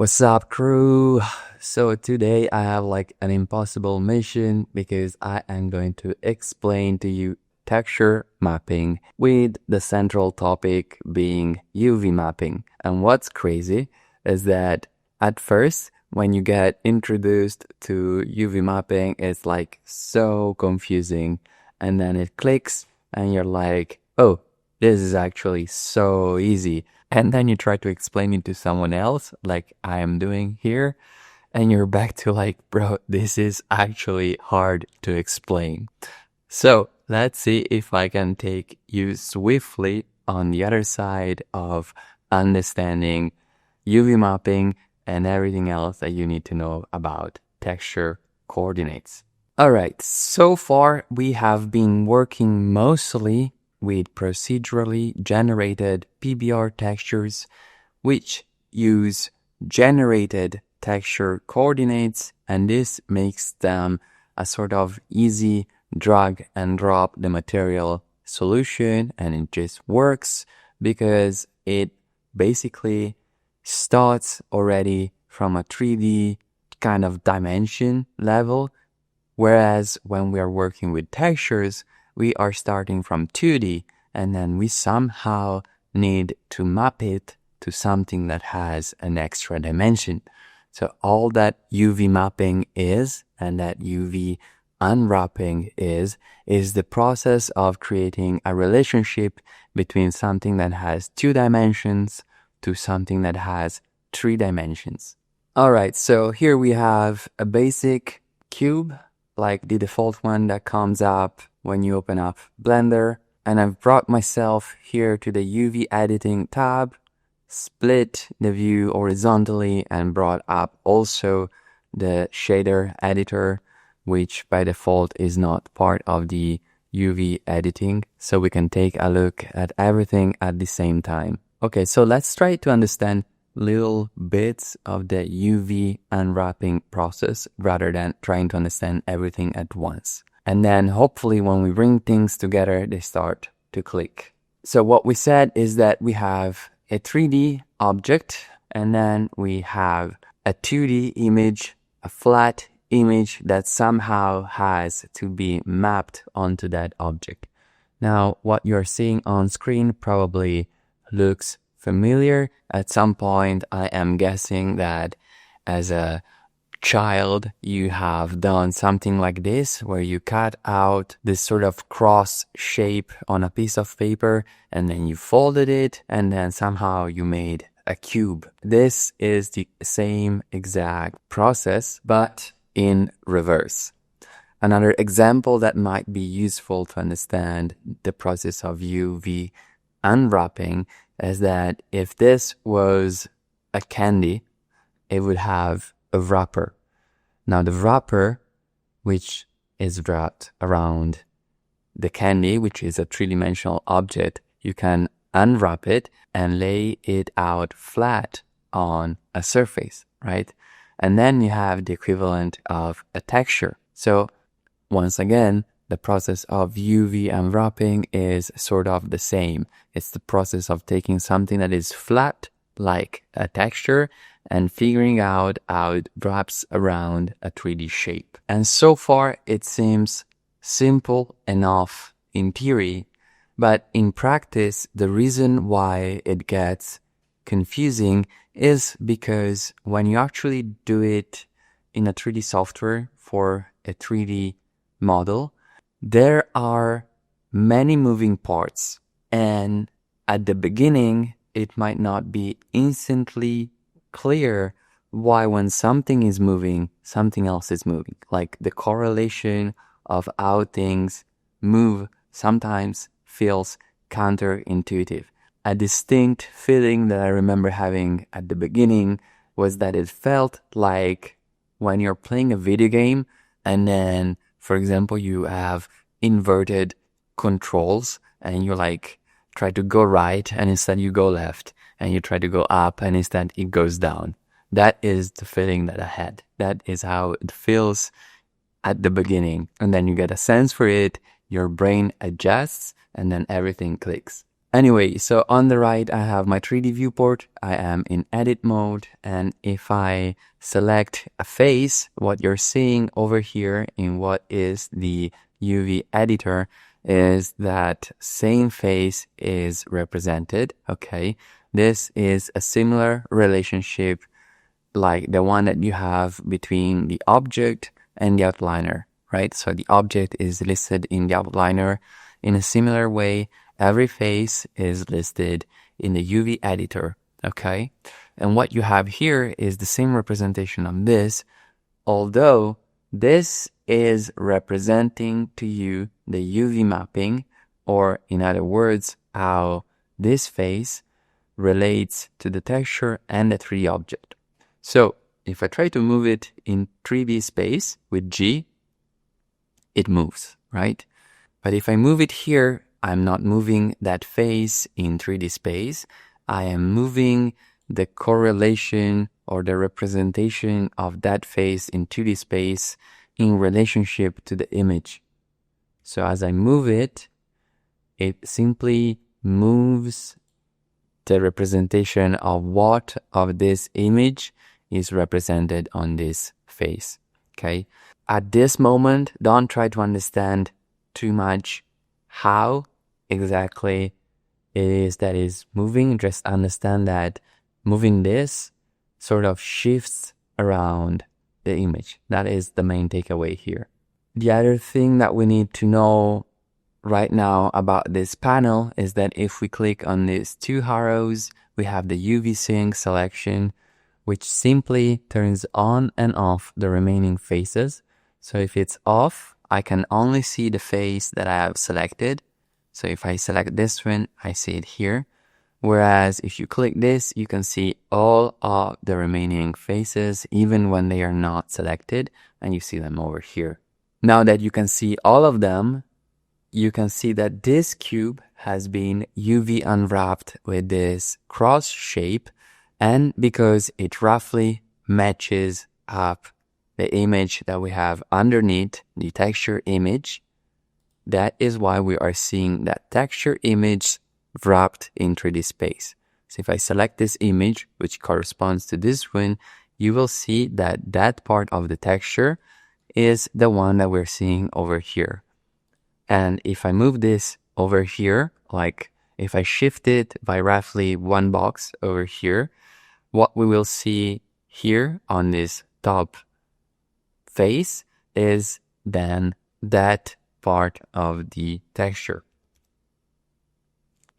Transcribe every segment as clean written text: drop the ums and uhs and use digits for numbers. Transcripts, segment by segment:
What's up, crew? So today I have like an impossible mission because I am going to explain to you texture mapping with the central topic being UV mapping. And what's crazy is that at first, when you get introduced to UV mapping, it's like so confusing. And then it clicks and you're like, oh, this is actually so easy. And then you try to explain it to someone else, like I am doing here, and you're back to like, bro, this is actually hard to explain. So let's see if I can take you swiftly on the other side of understanding UV mapping and everything else that you need to know about texture coordinates. All right, so far we have been working mostly with procedurally generated PBR textures, which use generated texture coordinates, and this makes them a sort of easy drag and drop the material solution, and it just works because it basically starts already from a 3D kind of dimension level, whereas when we are working with textures, we are starting from 2D, and then we somehow need to map it to something that has an extra dimension. So all that UV mapping is, and that UV unwrapping is the process of creating a relationship between something that has 2 dimensions to something that has 3 dimensions. All right, so here we have a basic cube, like the default one that comes up when you open up Blender. And I've brought myself here to the UV editing tab, split the view horizontally, and brought up also the shader editor, which by default is not part of the UV editing. So we can take a look at everything at the same time. Okay, so let's try to understand little bits of the UV unwrapping process rather than trying to understand everything at once. And then hopefully when we bring things together, they start to click. So what we said is that we have a 3D object, and then we have a 2D image, a flat image that somehow has to be mapped onto that object. Now, what you're seeing on screen probably looks familiar. At some point, I am guessing that as a child, you have done something like this, where you cut out this sort of cross shape on a piece of paper, and then you folded it, and then somehow you made a cube. This is the same exact process, but in reverse. Another example that might be useful to understand the process of UV unwrapping is that if this was a candy, it would have a wrapper. Now the wrapper, which is wrapped around the candy, which is a 3-dimensional object, you can unwrap it and lay it out flat on a surface, right? And then you have the equivalent of a texture. So once again, the process of UV unwrapping is sort of the same. It's the process of taking something that is flat, like a texture, and figuring out how it wraps around a 3D shape. And so far, it seems simple enough in theory, but in practice, the reason why it gets confusing is because when you actually do it in a 3D software for a 3D model, there are many moving parts, and at the beginning, it might not be instantly clear why when something is moving, something else is moving. Like the correlation of how things move sometimes feels counterintuitive. A distinct feeling that I remember having at the beginning was that it felt like when you're playing a video game and then, for example, you have inverted controls and you like try to go right and instead you go left, and you try to go up and instead it goes down. That is the feeling that I had. That is how it feels at the beginning. And then you get a sense for it, your brain adjusts, and then everything clicks. Anyway, so on the right, I have my 3D viewport. I am in edit mode. And if I select a face, what you're seeing over here in what is the UV editor is that same face is represented. Okay. This is a similar relationship like the one that you have between the object and the outliner, right? So the object is listed in the outliner. In a similar way, every face is listed in the UV editor, okay? And what you have here is the same representation of this, although this is representing to you the UV mapping, or in other words, how this face relates to the texture and the 3D object. So if I try to move it in 3D space with G, it moves, right? But if I move it here, I'm not moving that face in 3D space. I am moving the correlation or the representation of that face in 2D space in relationship to the image. So as I move it, it simply moves the representation of what of this image is represented on this face, okay? At this moment, don't try to understand too much how exactly it is that is moving. Just understand that moving this sort of shifts around the image. That is the main takeaway here. The other thing that we need to know right now about this panel is that if we click on these two arrows, we have the UV sync selection, which simply turns on and off the remaining faces. So if it's off, I can only see the face that I have selected. So if I select this one, I see it here. Whereas if you click this, you can see all of the remaining faces, even when they are not selected, and you see them over here. Now that you can see all of them, you can see that this cube has been UV unwrapped with this cross shape, and because it roughly matches up the image that we have underneath the texture image, that is why we are seeing that texture image wrapped in 3D space. So if I select this image, which corresponds to this one, you will see that that part of the texture is the one that we're seeing over here. And if I move this over here, like if I shift it by roughly one box over here, what we will see here on this top face is then that part of the texture.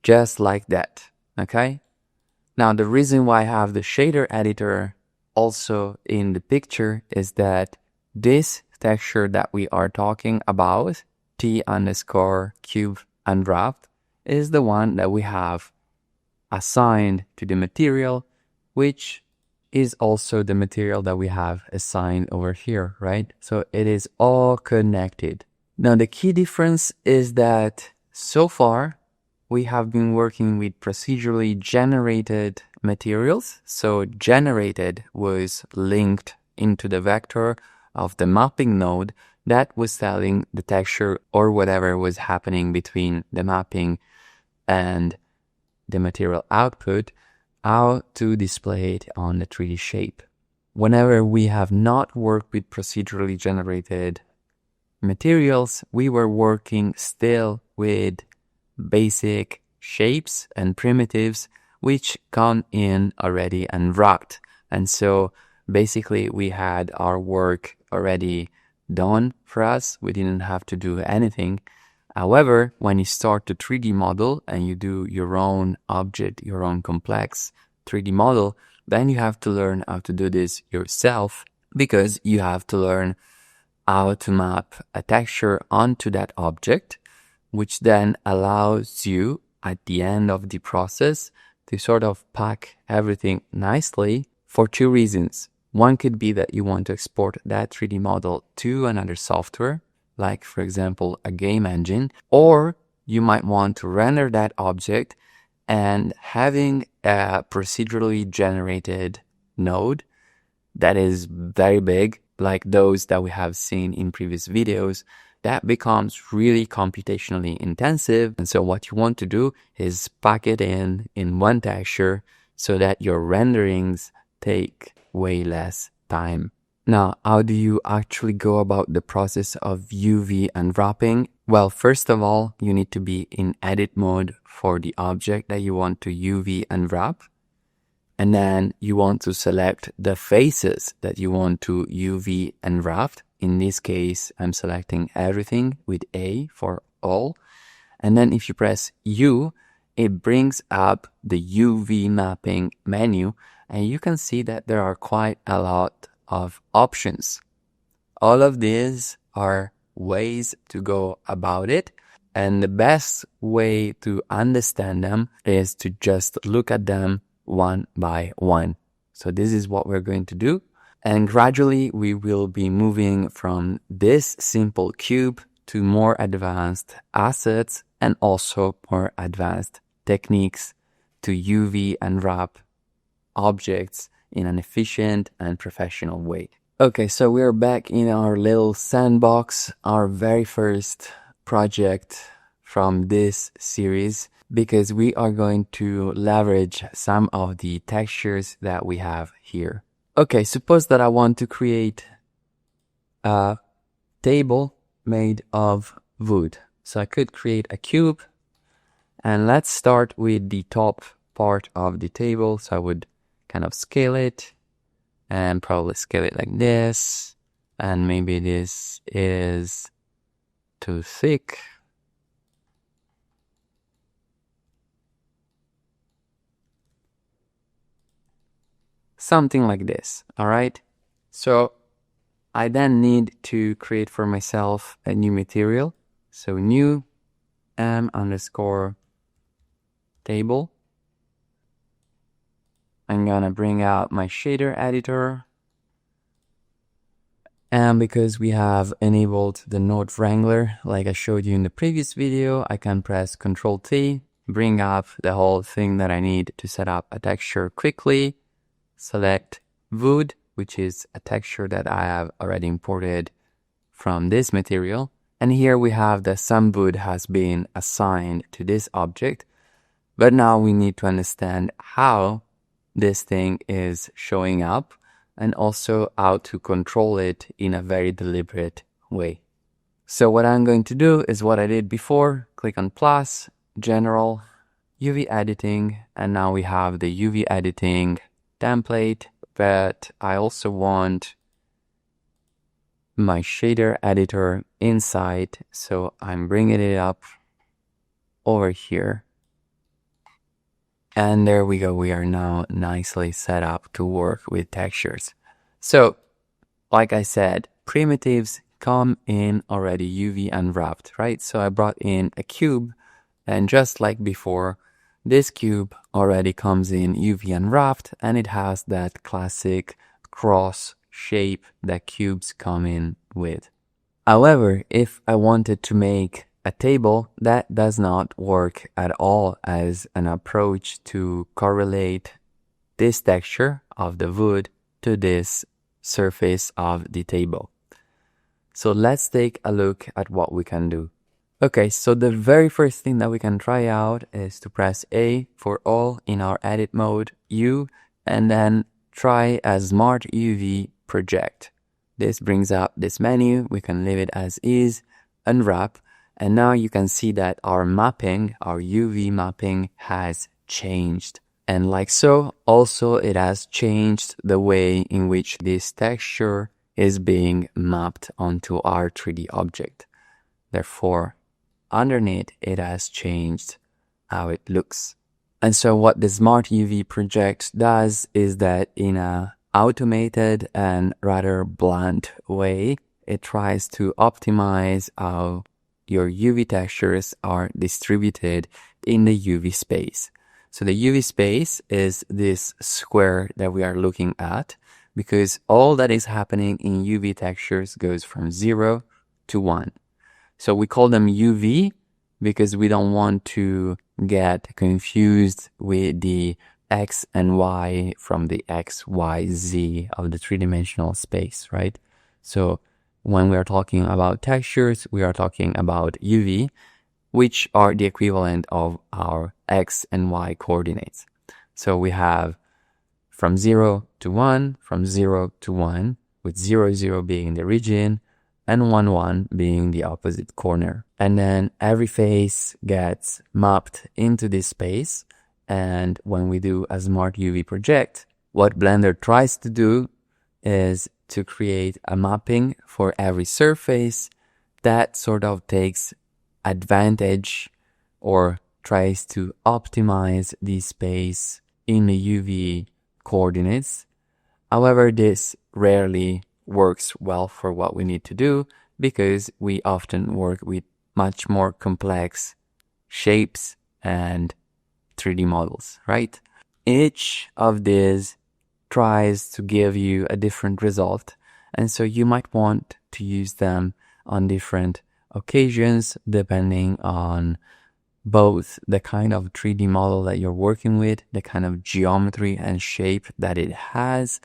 Just like that, okay? Now, the reason why I have the shader editor also in the picture is that this texture that we are talking about, T_cube unwrapped, is the one that we have assigned to the material, which is also the material that we have assigned over here, right? So it is all connected. Now, the key difference is that so far, we have been working with procedurally generated materials. So generated was linked into the vector of the mapping node that was telling the texture or whatever was happening between the mapping and the material output, how to display it on the 3D shape. Whenever we have not worked with procedurally generated materials, we were working still with basic shapes and primitives which come in already unwrapped. And so basically we had our work already done for us. We didn't have to do anything. However, when you start to 3D model and you do your own object, your own complex 3D model, then you have to learn how to do this yourself, because you have to learn how to map a texture onto that object, which then allows you at the end of the process to sort of pack everything nicely for two reasons. One could be that you want to export that 3D model to another software, like for example a game engine, or you might want to render that object, and having a procedurally generated node that is very big, like those that we have seen in previous videos, that becomes really computationally intensive. And so what you want to do is pack it in one texture so that your renderings take way less time. Now, how do you actually go about the process of UV unwrapping? Well, first of all, you need to be in edit mode for the object that you want to UV unwrap. And then you want to select the faces that you want to UV unwrap. In this case, I'm selecting everything with A for all. And then if you press U, it brings up the UV mapping menu. And you can see that there are quite a lot of options. All of these are ways to go about it. And the best way to understand them is to just look at them one by one. So this is what we're going to do. And gradually we will be moving from this simple cube to more advanced assets and also more advanced techniques to UV unwrap objects in an efficient and professional way. Okay, so we're back in our little sandbox, our very first project from this series, because we are going to leverage some of the textures that we have here. Okay, suppose that I want to create a table made of wood. So I could create a cube, and let's start with the top part of the table. So I would kind of scale it and probably scale it like this. And maybe this is too thick. Something like this, all right? So I then need to create for myself a new material. So new m_table. I'm gonna bring out my shader editor. And because we have enabled the node wrangler, like I showed you in the previous video, I can press Ctrl+T, bring up the whole thing that I need to set up a texture quickly, select wood, which is a texture that I have already imported from this material. And here we have that some wood has been assigned to this object. But now we need to understand how this thing is showing up and also how to control it in a very deliberate way. So what I'm going to do is what I did before, click on plus, general, UV editing, and now we have the UV editing template, but I also want my shader editor inside, so I'm bringing it up over here. And there we go, we are now nicely set up to work with textures. So, like I said, primitives come in already UV unwrapped, right? So I brought in a cube, and just like before, this cube already comes in UV unwrapped, and it has that classic cross shape that cubes come in with. However, if I wanted to make a table, that does not work at all as an approach to correlate this texture of the wood to this surface of the table. So let's take a look at what we can do. Okay, so the very first thing that we can try out is to press A for all in our edit mode, U, and then try a Smart UV project. This brings up this menu. We can leave it as is, unwrap, and now you can see that our mapping, our UV mapping has changed. And like so, also it has changed the way in which this texture is being mapped onto our 3D object. Therefore, underneath it has changed how it looks. And so what the Smart UV project does is that in a automated and rather blunt way, it tries to optimize how your UV textures are distributed in the UV space. So the UV space is this square that we are looking at, because all that is happening in UV textures goes from 0 to 1. So we call them UV because we don't want to get confused with the X and Y from the X, Y, Z of the three-dimensional space, right? So when we are talking about textures, we are talking about UV, which are the equivalent of our X and Y coordinates. So we have from 0 to 1, from 0 to 1, with 0, 0 being the region, and 1, 1 being the opposite corner. And then every face gets mapped into this space. And when we do a smart UV project, what Blender tries to do is to create a mapping for every surface that sort of takes advantage or tries to optimize the space in the UV coordinates. However, this rarely works well for what we need to do because we often work with much more complex shapes and 3D models, right? Each of these tries to give you a different result, and so you might want to use them on different occasions depending on both the kind of 3D model that you're working with, the kind of geometry and shape that it has,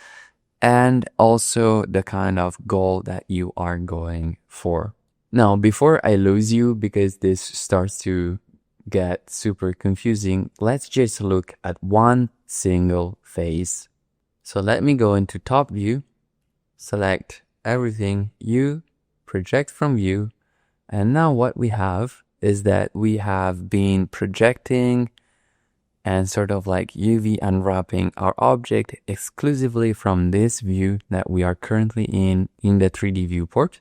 and also the kind of goal that you are going for. Now, before I lose you, because this starts to get super confusing, let's just look at one single face. So let me go into top view, select everything, view, project from view, and now what we have is that we have been projecting and sort of like UV unwrapping our object exclusively from this view that we are currently in the 3D viewport.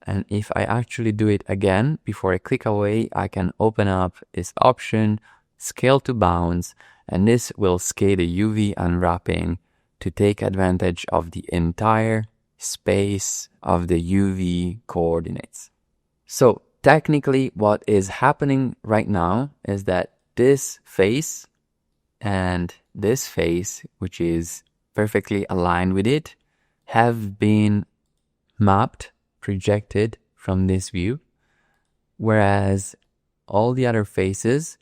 And if I actually do it again, before I click away, I can open up this option, scale to bounds, and this will scale the UV unwrapping to take advantage of the entire space of the UV coordinates. So technically what is happening right now is that this face and this face, which is perfectly aligned with it, have been mapped, projected from this view, whereas all the other faces,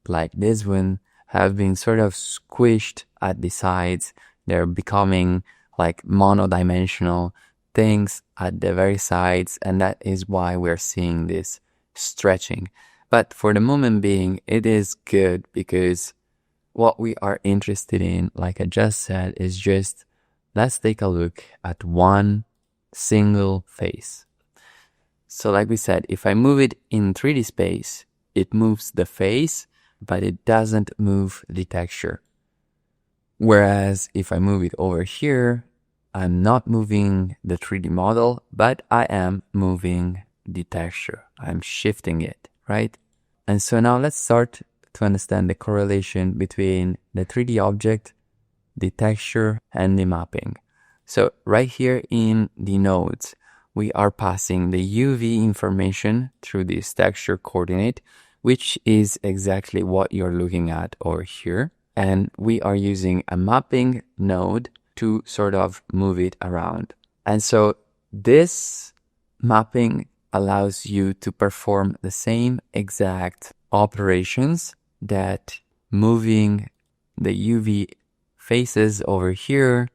like this one, have been sort of squished at the sides. They're becoming like monodimensional things at the very sides, and that is why we're seeing this stretching. But for the moment being, it is good because what we are interested in, like I just said, is just let's take a look at one single face. So like we said, if I move it in 3D space, it moves the face, but it doesn't move the texture. Whereas if I move it over here, I'm not moving the 3D model, but I am moving the texture. I'm shifting it, right? And so now let's start to understand the correlation between the 3D object, the texture, and the mapping. So right here in the nodes, we are passing the UV information through this texture coordinate, which is exactly what you're looking at over here. And we are using a mapping node to sort of move it around. And so this mapping allows you to perform the same exact operations that moving the UV faces over here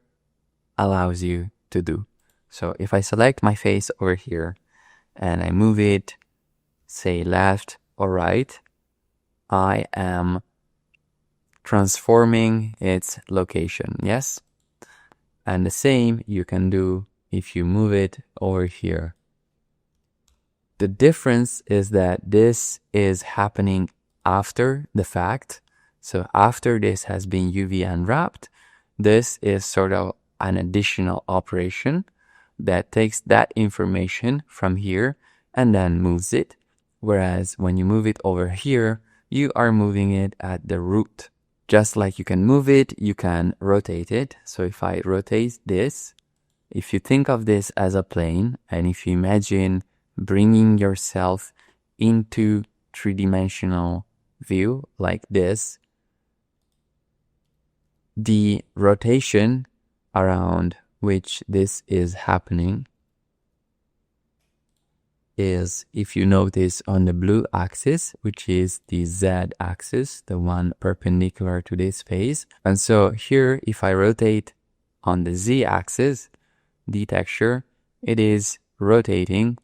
allows you to do. So if I select my face over here and I move it, say left or right, I am transforming its location, yes? And the same you can do if you move it over here. The difference is that this is happening after the fact. So after this has been UV unwrapped, this is sort of an additional operation that takes that information from here and then moves it. Whereas when you move it over here, you are moving it at the root. Just like you can move it, you can rotate it. So if I rotate this, if you think of this as a plane, and if you imagine bringing yourself into three-dimensional view like this, the rotation around which this is happening is, if you notice, on the blue axis, which is the Z axis, the one perpendicular to this face. And so here, if I rotate on the Z axis, the texture, it is rotating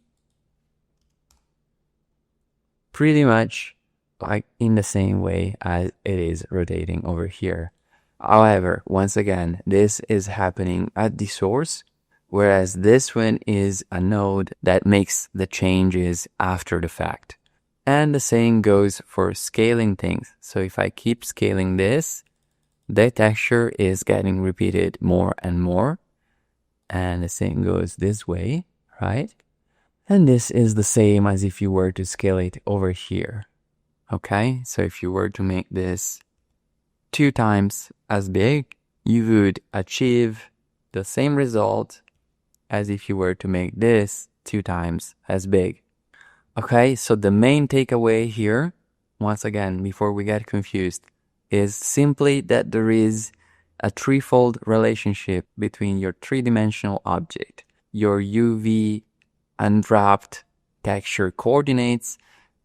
pretty much like in the same way as it is rotating over here. However, once again, this is happening at the source, whereas this one is a node that makes the changes after the fact. And the same goes for scaling things. So if I keep scaling this, the texture is getting repeated more and more. And the same goes this way, right? And this is the same as if you were to scale it over here. Okay, so if you were to make this 2 times as big, you would achieve the same result as if you were to make this 2 times as big. Okay, so the main takeaway here, once again, before we get confused, is simply that there is a threefold relationship between your three-dimensional object, your UV unwrapped texture coordinates,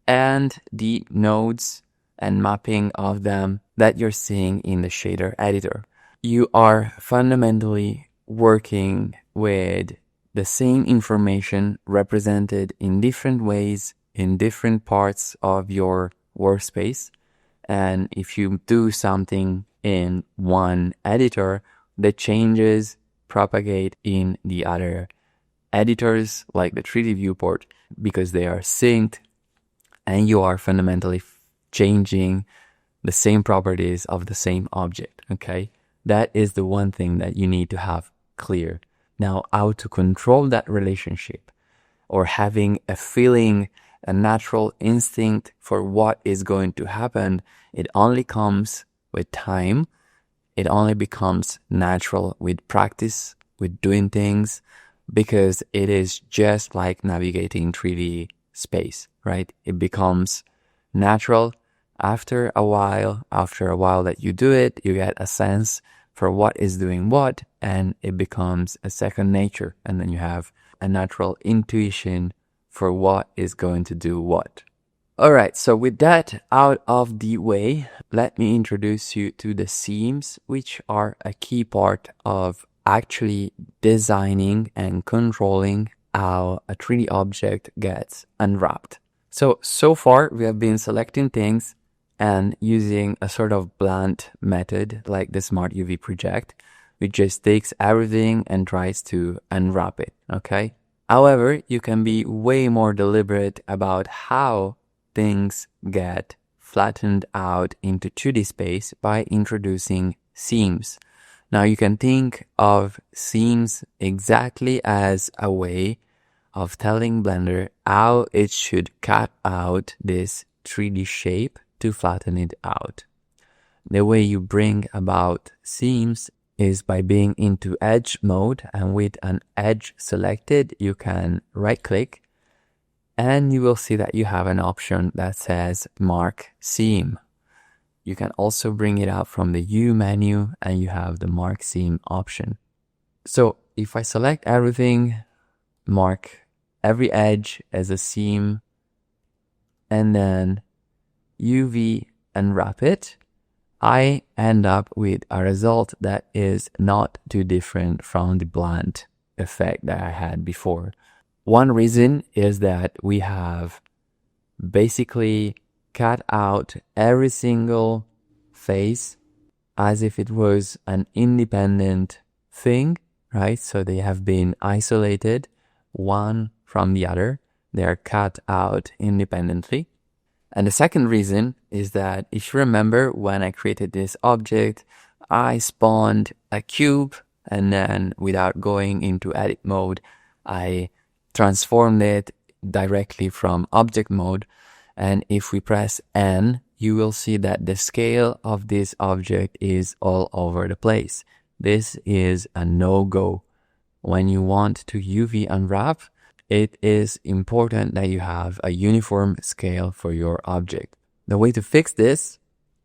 and the nodes and mapping of them that you're seeing in the shader editor. You are fundamentally working with the same information represented in different ways in different parts of your workspace. And if you do something in one editor, the changes propagate in the other editors, like the 3D viewport, because they are synced, and you are fundamentally changing the same properties of the same object, okay? That is the one thing that you need to have clear. Now, how to control that relationship, or having a feeling, a natural instinct for what is going to happen, it only comes with time. It only becomes natural with practice, with doing things, because it is just like navigating 3D space, right? It becomes natural after a while that you do it, you get a sense for what is doing what, and it becomes a second nature. And then you have a natural intuition for what is going to do what. All right, so with that out of the way, let me introduce you to the seams, which are a key part of actually designing and controlling how a 3D object gets unwrapped. So far we have been selecting things and using a sort of blunt method like the Smart UV project, which just takes everything and tries to unwrap it, okay? However, you can be way more deliberate about how things get flattened out into 2D space by introducing seams. Now you can think of seams exactly as a way of telling Blender how it should cut out this 3D shape to flatten it out. The way you bring about seams is by being into edge mode, and with an edge selected, you can right click and you will see that you have an option that says Mark Seam. You can also bring it out from the U menu and you have the Mark Seam option. So if I select everything, mark every edge as a seam, and then UV unwrap it, I end up with a result that is not too different from the blunt effect that I had before. One reason is that we have basically cut out every single face as if it was an independent thing, right? So they have been isolated one from the other. They are cut out independently. And the second reason is that if you remember, when I created this object, I spawned a cube, and then without going into edit mode, I transformed it directly from object mode. And if we press N, you will see that the scale of this object is all over the place. This is a no-go. When you want to UV unwrap, it is important that you have a uniform scale for your object. The way to fix this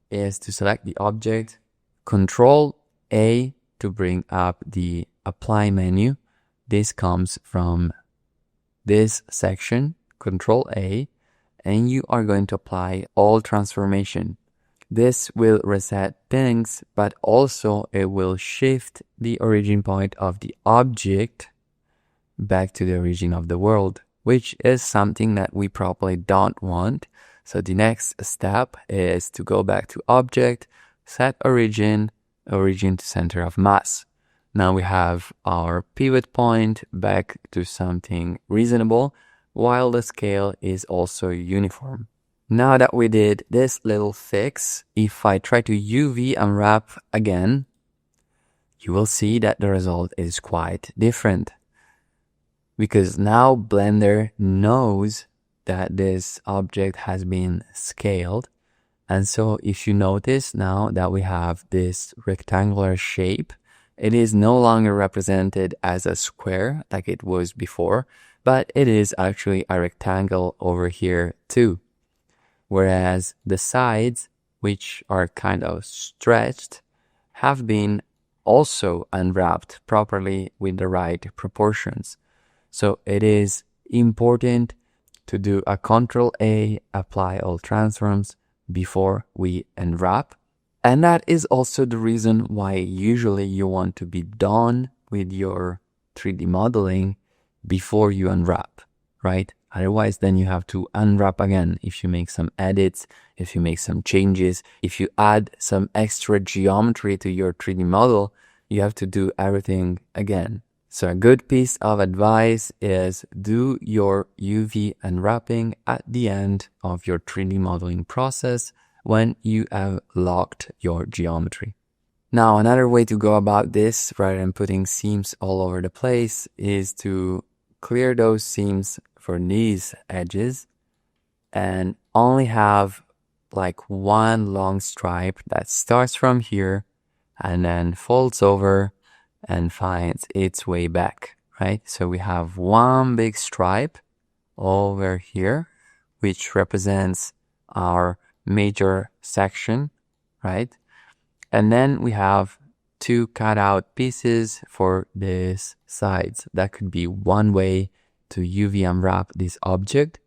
is to select the object, Ctrl+A to bring up the Apply menu. This comes from this section, Ctrl+A, and you are going to apply all transformation. This will reset things, but also it will shift the origin point of the object back to the origin of the world, which is something that we probably don't want. So the next step is to go back to object, set origin to center of mass. Now we have our pivot point back to something reasonable, while the scale is also uniform. Now that we did this little fix, if I try to UV unwrap again, you will see that the result is quite different. Because now Blender knows that this object has been scaled. And so if you notice now that we have this rectangular shape, it is no longer represented as a square like it was before, but it is actually a rectangle over here too. Whereas the sides, which are kind of stretched, have been also unwrapped properly with the right proportions. So it is important to do a Ctrl+A, apply all transforms before we unwrap. And that is also the reason why usually you want to be done with your 3D modeling before you unwrap, right? Otherwise, then you have to unwrap again if you make some edits, if you make some changes, if you add some extra geometry to your 3D model, you have to do everything again. So a good piece of advice is do your UV unwrapping at the end of your 3D modeling process when you have locked your geometry. Now, another way to go about this, rather than putting seams all over the place, is to clear those seams for these edges and only have like one long stripe that starts from here and then folds over and finds its way back, right? So we have one big stripe over here, which represents our major section, right? And then we have two cut out pieces for these sides. That could be one way to UV unwrap this object.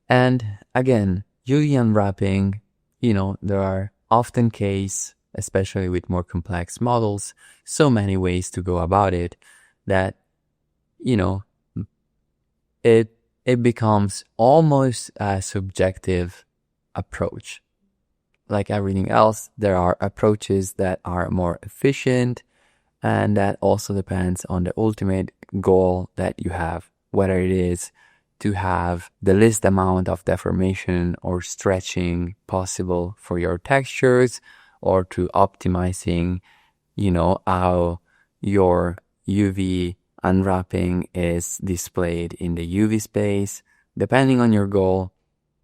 And again, UV unwrapping, there are often cases, especially with more complex models, so many ways to go about it that, it becomes almost a subjective approach. Like everything else, there are approaches that are more efficient, and that also depends on the ultimate goal that you have, whether it is to have the least amount of deformation or stretching possible for your textures, or to optimizing, how your UV unwrapping is displayed in the UV space. Depending on your goal,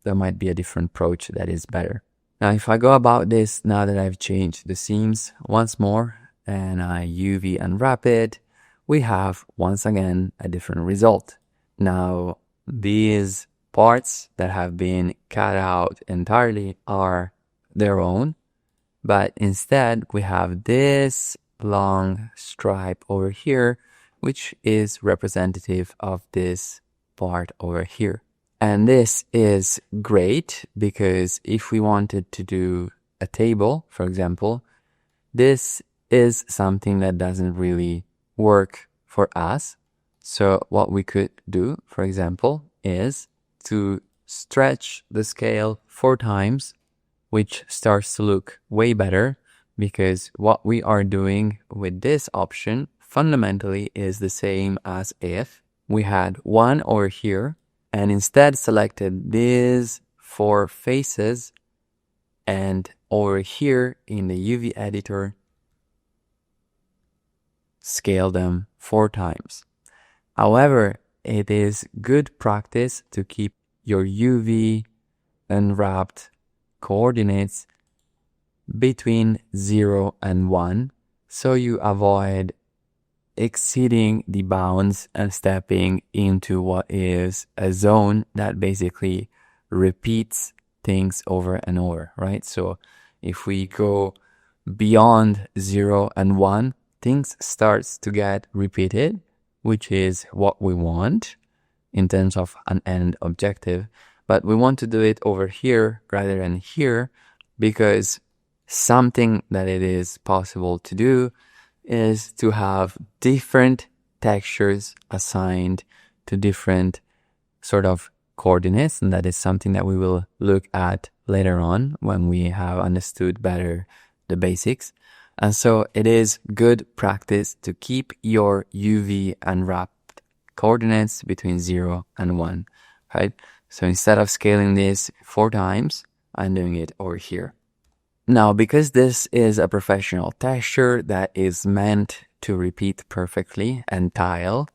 there might be a different approach that is better. Now, if I go about this, now that I've changed the seams once more and I UV unwrap it, we have once again a different result. Now, these parts that have been cut out entirely are their own, but instead we have this long stripe over here, which is representative of this part over here. And this is great because if we wanted to do a table, for example, this is something that doesn't really work for us. So what we could do, for example, is to stretch the scale 4 times, which starts to look way better because what we are doing with this option fundamentally is the same as if we had one over here and instead selected these 4 faces and over here in the UV editor, scale them 4 times. However, it is good practice to keep your UV unwrapped coordinates between 0 and 1 so you avoid exceeding the bounds and stepping into what is a zone that basically repeats things over and over, right? So if we go beyond 0 and 1, things starts to get repeated, which is what we want in terms of an end objective. But we want to do it over here rather than here because something that it is possible to do is to have different textures assigned to different sort of coordinates, and that is something that we will look at later on when we have understood better the basics. And so it is good practice to keep your UV unwrapped coordinates between 0 and 1, right? So instead of scaling this 4 times, I'm doing it over here. Now, because this is a professional texture that is meant to repeat perfectly and tile,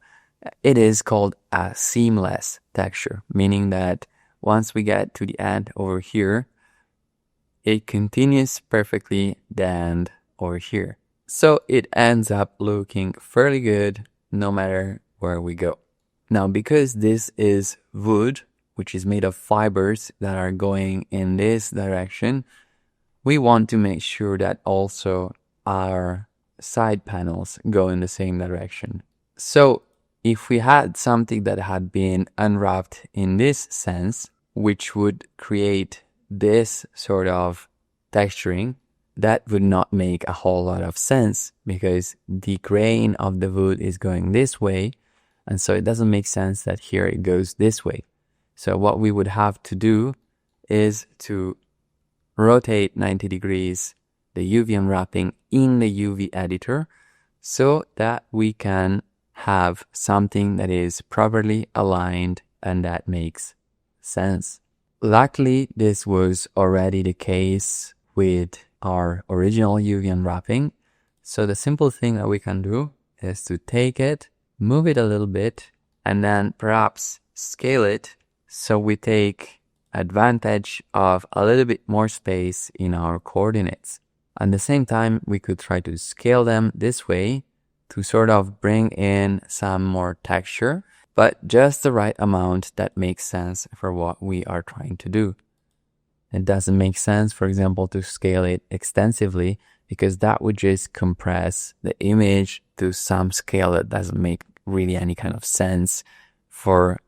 it is called a seamless texture, meaning that once we get to the end over here, it continues perfectly then over here. So it ends up looking fairly good no matter where we go. Now, because this is wood, which is made of fibers that are going in this direction, we want to make sure that also our side panels go in the same direction. So if we had something that had been unwrapped in this sense, which would create this sort of texturing, that would not make a whole lot of sense because the grain of the wood is going this way, and so it doesn't make sense that here it goes this way. So what we would have to do is to rotate 90 degrees the UV unwrapping in the UV editor so that we can have something that is properly aligned and that makes sense. Luckily, this was already the case with our original UV unwrapping. So the simple thing that we can do is to take it, move it a little bit, and then perhaps scale it so we take advantage of a little bit more space in our coordinates. At the same time, we could try to scale them this way to sort of bring in some more texture, but just the right amount that makes sense for what we are trying to do. It doesn't make sense, for example, to scale it extensively because that would just compress the image to some scale that doesn't make really any kind of sense for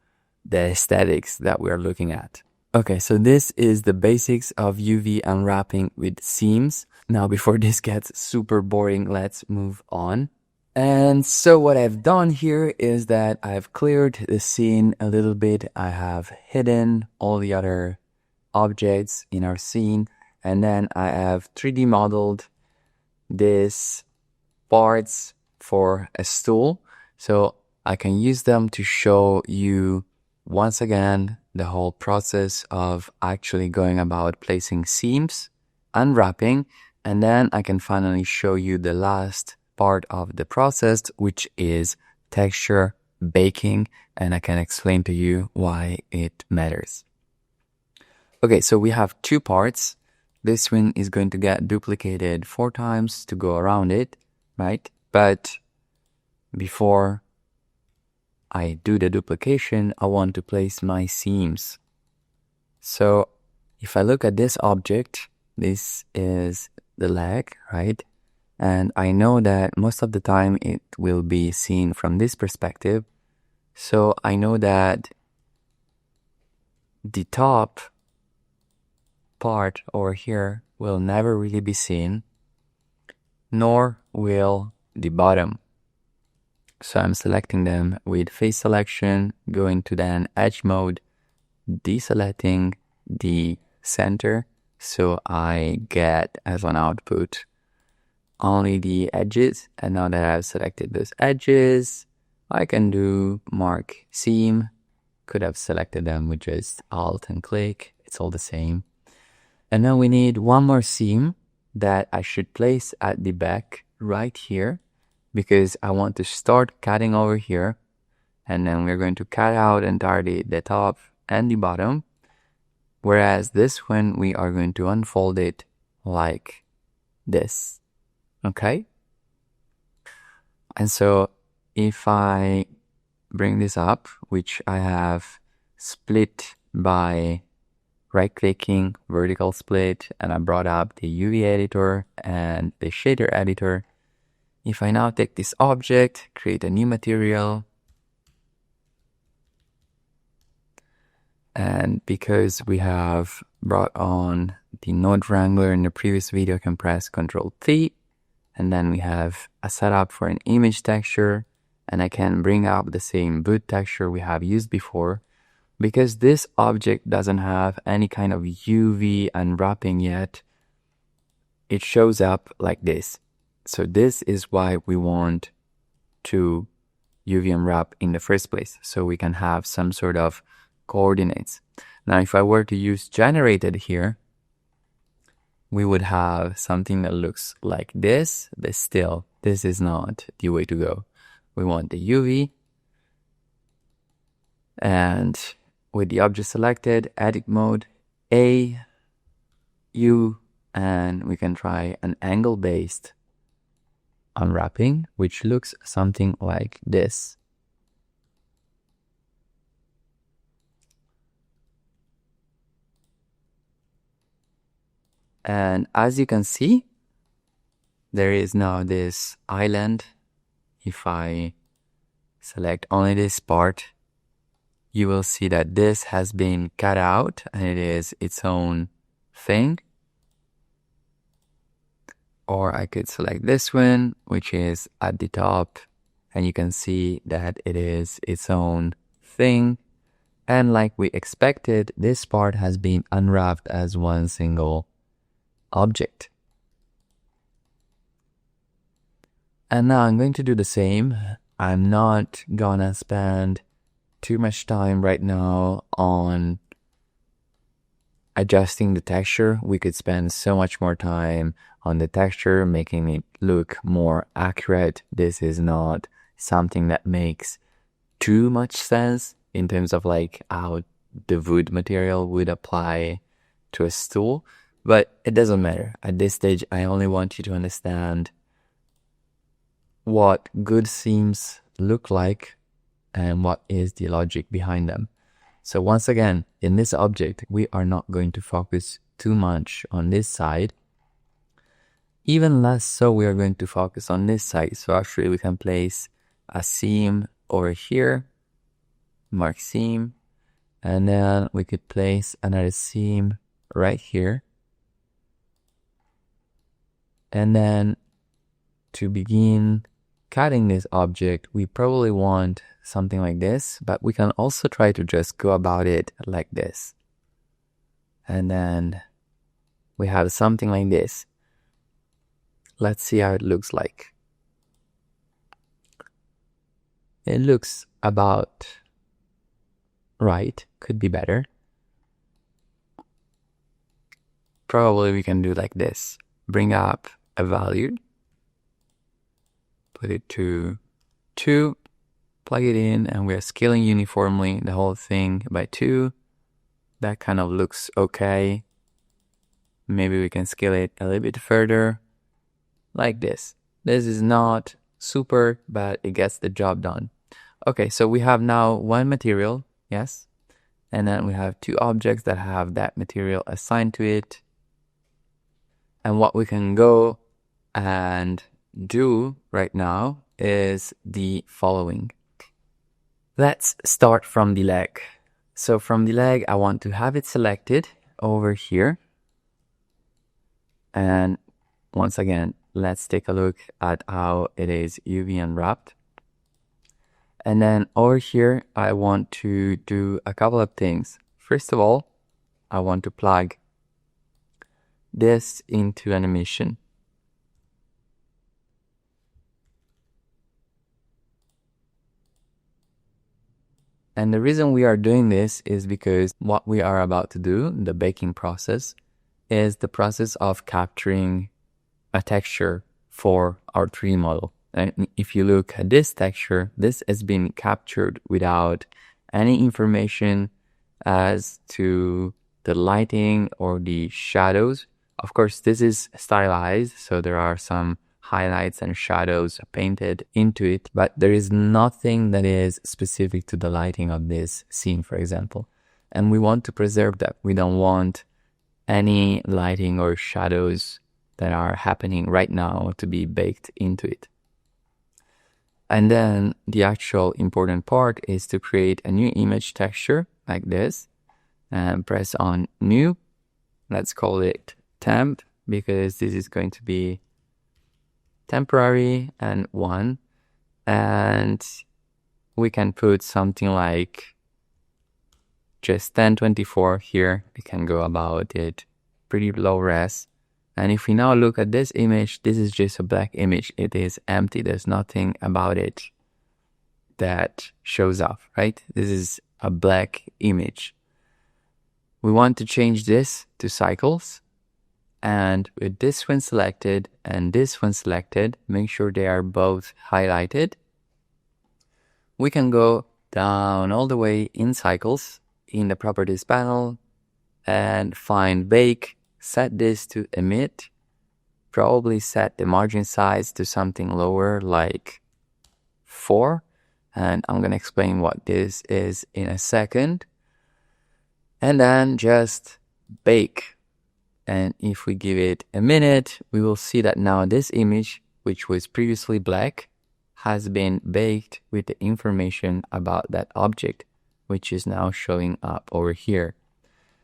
the aesthetics that we are looking at. Okay, so this is the basics of UV unwrapping with seams. Now, before this gets super boring, let's move on. And so what I've done here is that I've cleared the scene a little bit. I have hidden all the other objects in our scene, and then I have 3D modeled these parts for a stool, so I can use them to show you once again the whole process of actually going about placing seams, unwrapping, and then I can finally show you the last part of the process, which is texture baking, and I can explain to you why it matters. Okay, so we have 2 parts. This one is going to get duplicated 4 times to go around it, right? But before I do the duplication, I want to place my seams. So if I look at this object, this is the leg, right? And I know that most of the time it will be seen from this perspective. So I know that the top part over here will never really be seen, nor will the bottom. So I'm selecting them with face selection, going to then edge mode, deselecting the center, so I get as an output only the edges. And now that I've selected those edges, I can do mark seam. Could have selected them with just Alt and click. It's all the same. And now we need one more seam that I should place at the back right here, because I want to start cutting over here, and then we're going to cut out entirely the top and the bottom, whereas this one we are going to unfold it like this. Okay? And so if I bring this up, which I have split by right-clicking, vertical split, and I brought up the UV editor and the shader editor. If I now take this object, create a new material, and because we have brought on the node wrangler in the previous video, I can press Ctrl+T, and then we have a setup for an image texture, and I can bring up the same boot texture we have used before. Because this object doesn't have any kind of UV unwrapping yet, it shows up like this. So this is why we want to UV unwrap in the first place, so we can have some sort of coordinates. Now, if I were to use generated here, we would have something that looks like this, but still, this is not the way to go. We want the UV, and with the object selected, edit mode, A, U, and we can try an angle-based unwrapping, which looks something like this. And as you can see, there is now this island. If I select only this part, you will see that this has been cut out and it is its own thing. Or I could select this one, which is at the top, and you can see that it is its own thing. And like we expected, this part has been unwrapped as one single object. And now I'm going to do the same. I'm not gonna spend too much time right now on adjusting the texture. We could spend so much more time on the texture, making it look more accurate. This is not something that makes too much sense in terms of like how the wood material would apply to a stool, but it doesn't matter. At this stage, I only want you to understand what good seams look like and what is the logic behind them. So once again, in this object, we are not going to focus too much on this side. Even less so, we are going to focus on this side. So actually we can place a seam over here, mark seam, and then we could place another seam right here. And then to begin cutting this object, we probably want something like this, but we can also try to just go about it like this. And then we have something like this. Let's see how it looks like. It looks about right, could be better. Probably we can do like this. Bring up a value, put it to 2, plug it in, and we're scaling uniformly the whole thing by 2. That kind of looks okay. Maybe we can scale it a little bit further, like this. This is not super, but it gets the job done. Okay, so we have now one material, yes, and then we have 2 objects that have that material assigned to it. And what we can go and do right now is the following. Let's start from the leg. So from the leg, I want to have it selected over here. And once again, let's take a look at how it is UV unwrapped. And then over here, I want to do a couple of things. First of all, I want to plug this into animation. And the reason we are doing this is because what we are about to do, the baking process, is the process of capturing a texture for our 3D model. And if you look at this texture, this has been captured without any information as to the lighting or the shadows. Of course, this is stylized, so there are some highlights and shadows painted into it, but there is nothing that is specific to the lighting of this scene, for example. And we want to preserve that. We don't want any lighting or shadows that are happening right now to be baked into it. And then the actual important part is to create a new image texture like this, and press on new. Let's call it temp, because this is going to be temporary, and 1. and we can put something like just 1024 here. We can go about it pretty low res. And if we now look at this image, this is just a black image. It is empty. There's nothing about it that shows up, right? This is a black image. We want to change this to cycles. And with this one selected and this one selected, make sure they are both highlighted. We can go down all the way in cycles in the properties panel and find bake, set this to emit, probably set the margin size to something lower like 4. And I'm going to explain what this is in a second. And then just bake. And if we give it a minute, we will see that now this image, which was previously black, has been baked with the information about that object, which is now showing up over here.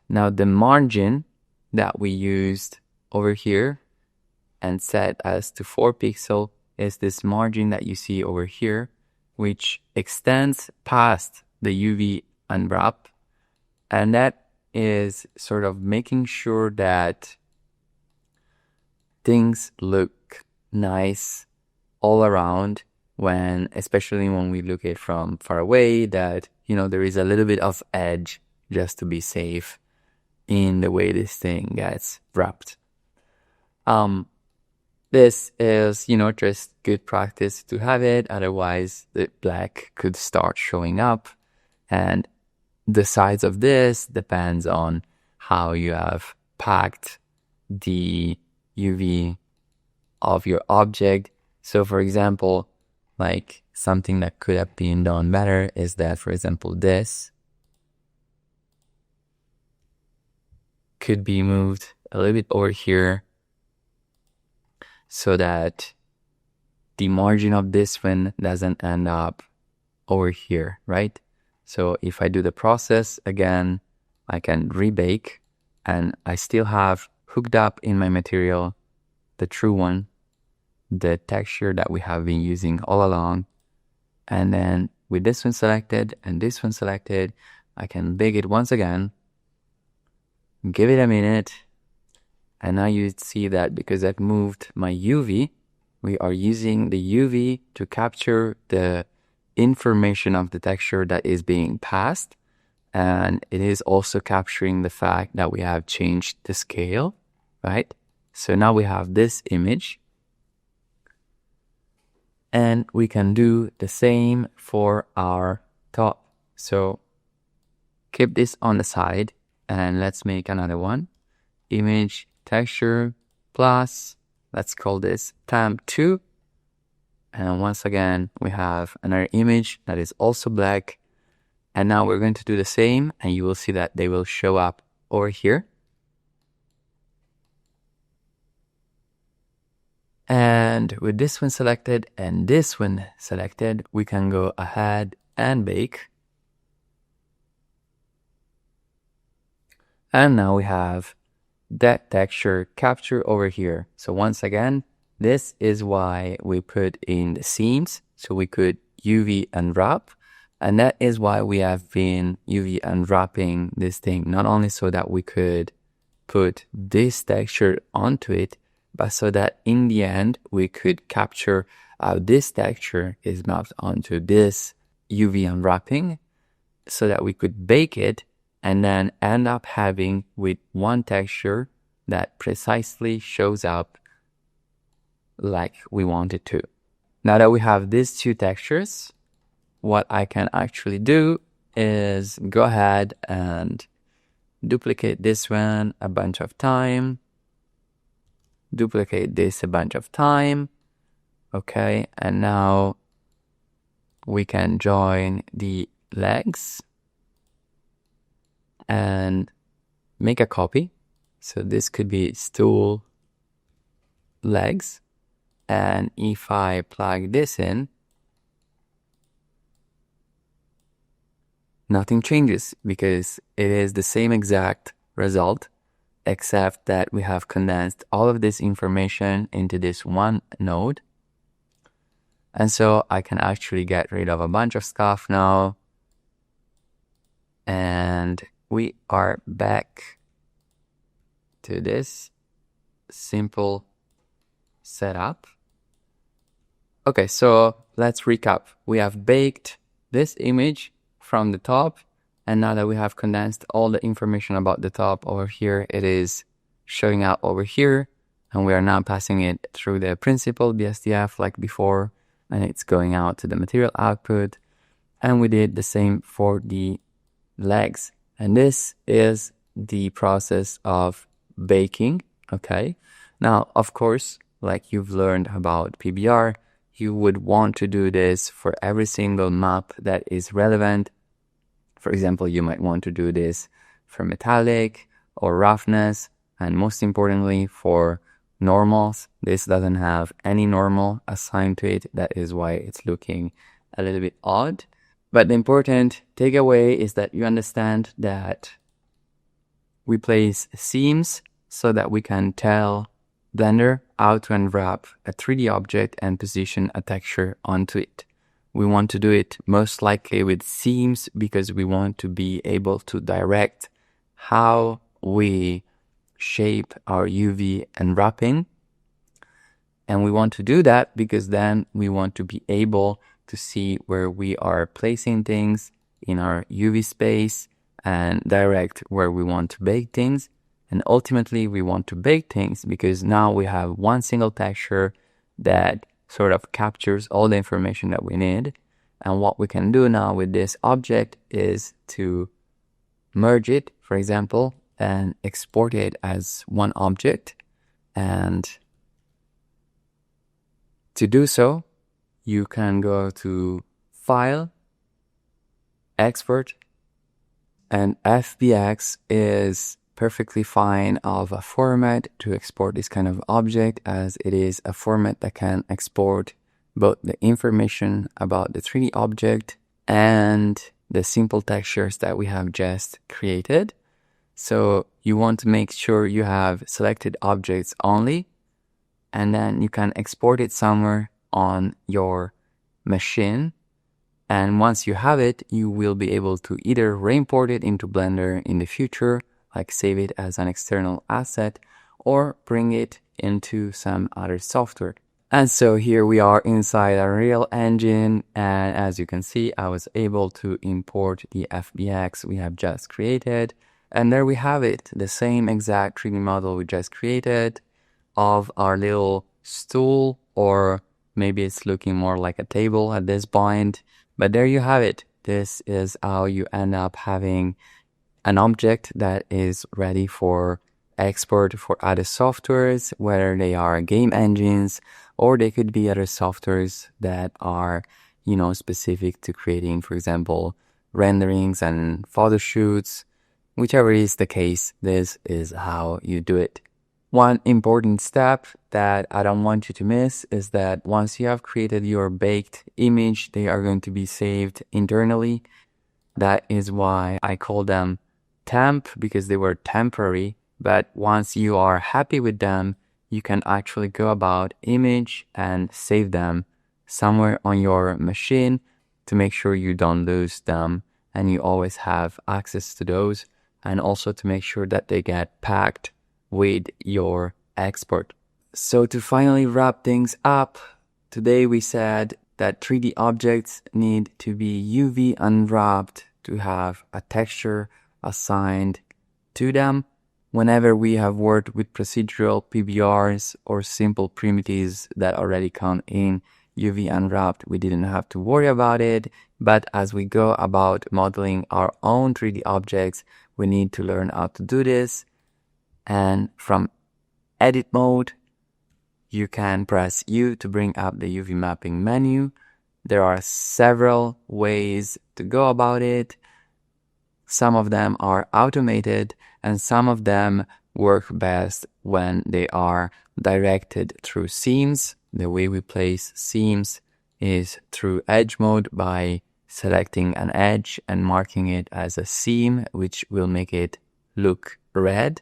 Now the margin that we used over here and set as to 4 pixel is this margin that you see over here, which extends past the UV unwrap. And that is sort of making sure that things look nice all around, when, especially when we look at it from far away, that, you know, there is a little bit of edge just to be safe in the way this thing gets wrapped. This is, you know, just good practice to have it. Otherwise, the black could start showing up. And the size of this depends on how you have packed the UV of your object. So, for example, like something that could have been done better is that, for example, this could be moved a little bit over here so that the margin of this one doesn't end up over here, right? So if I do the process again, I can rebake, and I still have hooked up in my material the true one, the texture that we have been using all along. And then with this one selected and this one selected, I can bake it once again, give it a minute, and now you see that because I've moved my UV, we are using the UV to capture the information of the texture that is being passed, and it is also capturing the fact that we have changed the scale, right? So now we have this image, and we can do the same for our top. So keep this on the side, and let's make another one. Image texture plus, let's call this temp 2. And once again, we have another image that is also black. And now we're going to do the same, and you will see that they will show up over here. And with this one selected and this one selected, we can go ahead and bake. And now we have that texture capture over here. So once again, this is why we put in the seams, so we could UV unwrap. And that is why we have been UV unwrapping this thing, not only so that we could put this texture onto it, but so that in the end, we could capture how this texture is mapped onto this UV unwrapping, so that we could bake it and then end up having with one texture that precisely shows up like we want it to. Now that we have these two textures, what I can actually do is go ahead and duplicate this one a bunch of time, duplicate this a bunch of time, okay, and now we can join the legs and make a copy. So this could be stool legs. And if I plug this in, nothing changes because it is the same exact result, except that we have condensed all of this information into this one node. And so I can actually get rid of a bunch of stuff now. And we are back to this simple setup. Okay, so let's recap. We have baked this image from the top, and now that we have condensed all the information about the top over here, it is showing out over here, and we are now passing it through the principal BSDF like before, and it's going out to the material output. And we did the same for the legs. And this is the process of baking, okay? Now, of course, like you've learned about PBR, you would want to do this for every single map that is relevant. For example, you might want to do this for metallic or roughness, and most importantly for normals. This doesn't have any normal assigned to it. That is why it's looking a little bit odd. But the important takeaway is that you understand that we place seams so that we can tell Blender how to unwrap a 3D object and position a texture onto it. We want to do it most likely with seams because we want to be able to direct how we shape our UV unwrapping. And we want to do that because then we want to be able to see where we are placing things in our UV space and direct where we want to bake things. And ultimately, we want to bake things because now we have one single texture that sort of captures all the information that we need. And what we can do now with this object is to merge it, for example, and export it as one object. And to do so, you can go to File, Export, and FBX is perfectly fine of a format to export this kind of object, as it is a format that can export both the information about the 3D object and the simple textures that we have just created. So you want to make sure you have selected objects only, and then you can export it somewhere on your machine. And once you have it, you will be able to either re-import it into Blender in the future, like save it as an external asset, or bring it into some other software. And so here we are inside a real engine, and as you can see, I was able to import the FBX we have just created. And there we have it, the same exact 3D model we just created of our little stool, or maybe it's looking more like a table at this point. But there you have it. This is how you end up having an object that is ready for export for other softwares, whether they are game engines or they could be other softwares that are, specific to creating, for example, renderings and photo shoots. Whichever is the case, this is how you do it. One important step that I don't want you to miss is that once you have created your baked image, they are going to be saved internally. That is why I call them temp, because they were temporary. But once you are happy with them, you can actually go about image and save them somewhere on your machine to make sure you don't lose them and you always have access to those, and also to make sure that they get packed with your export. So to finally wrap things up, today we said that 3D objects need to be UV unwrapped to have a texture assigned to them. Whenever we have worked with procedural PBRs or simple primitives that already come in UV unwrapped, we didn't have to worry about it. But as we go about modeling our own 3D objects, we need to learn how to do this. And from edit mode, you can press U to bring up the UV mapping menu. There are several ways to go about it. Some of them are automated and some of them work best when they are directed through seams. The way we place seams is through edge mode by selecting an edge and marking it as a seam, which will make it look red.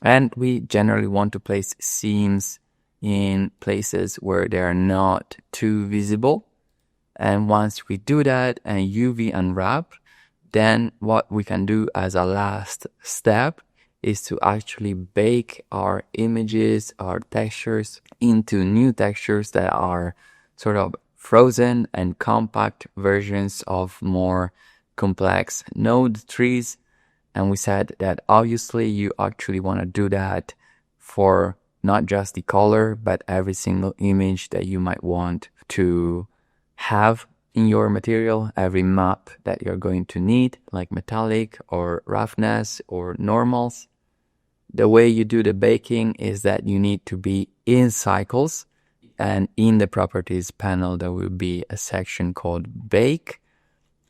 And we generally want to place seams in places where they are not too visible. And once we do that and UV unwrap, then what we can do as a last step is to actually bake our images, our textures into new textures that are sort of frozen and compact versions of more complex node trees. And we said that obviously you actually want to do that for not just the color, but every single image that you might want to have in your material, every map that you're going to need, like metallic or roughness or normals. The way you do the baking is that you need to be in cycles, and in the properties panel there will be a section called bake.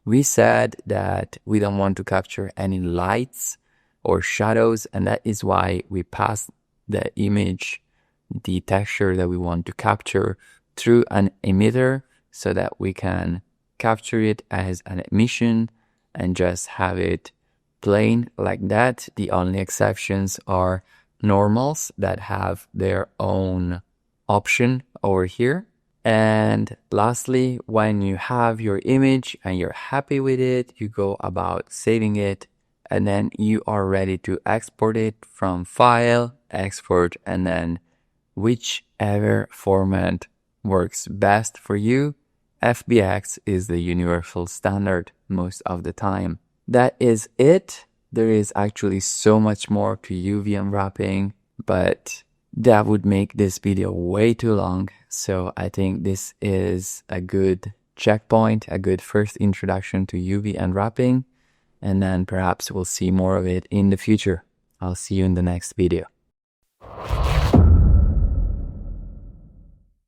We said that we don't want to capture any lights or shadows, and that is why we pass the image, the texture that we want to capture, through an emitter so that we can capture it as an emission and just have it plain like that. The only exceptions are normals that have their own option over here. And lastly, when you have your image and you're happy with it, you go about saving it, and then you are ready to export it from File, Export, and then whichever format works best for you. FBX is the universal standard most of the time. That is it. There is actually so much more to UV unwrapping, but that would make this video way too long. So I think this is a good checkpoint, a good first introduction to UV unwrapping, and then perhaps we'll see more of it in the future. I'll see you in the next video.